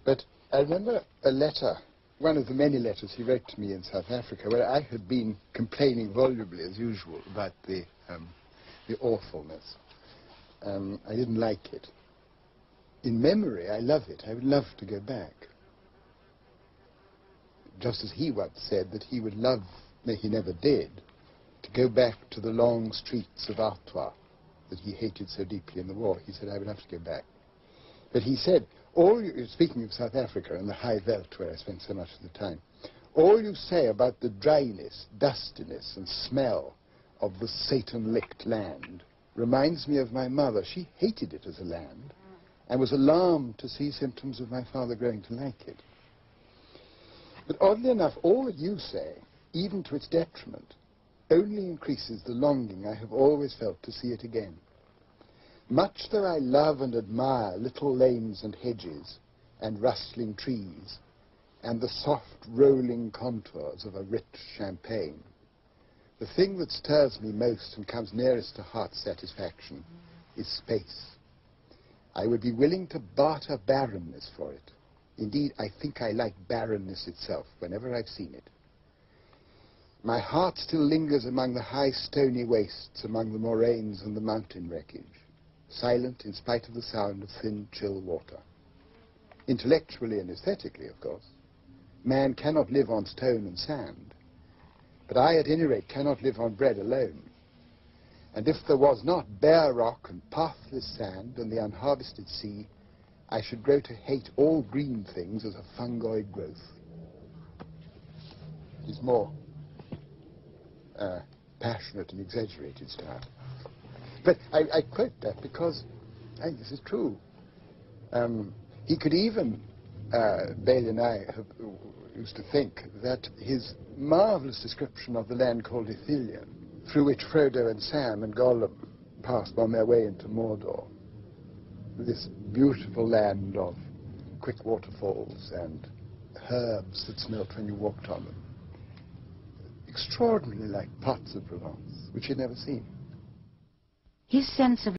But I remember a letter, one of the many letters he wrote to me in South Africa, where I had been complaining volubly, as usual, about the awfulness. I didn't like it. In memory, I love it. I would love to go back. Just as he once said that he would love, no, he never did, to go back to the long streets of Artois that he hated so deeply in the war. He said, I would have to go back. But he said, speaking of South Africa and the high veld where I spent so much of the time, all you say about the dryness, dustiness and smell of the Satan-licked land reminds me of my mother. She hated it as a land and was alarmed to see symptoms of my father growing to like it. But oddly enough, all that you say, even to its detriment, only increases the longing I have always felt to see it again. Much though I love and admire little lanes and hedges and rustling trees and the soft rolling contours of a rich champagne, the thing that stirs me most and comes nearest to heart satisfaction is space. I would be willing to barter barrenness for it. Indeed, I think I like barrenness itself whenever I've seen it. My heart still lingers among the high stony wastes, among the moraines and the mountain wreckage, silent in spite of the sound of thin, chill water. Intellectually and aesthetically, of course, man cannot live on stone and sand, but I, at any rate, cannot live on bread alone. And if there was not bare rock and pathless sand and the unharvested sea, I should grow to hate all green things as a fungoid growth. It is more passionate and exaggerated style. But I quote that because I think this is true. He could even, Bailey and I used to think that his marvelous description of the land called Ithilien, through which Frodo and Sam and Gollum passed on their way into Mordor, this beautiful land of quick waterfalls and herbs that smelt when you walked on them, extraordinarily like parts of Provence, which he'd never seen. His sense of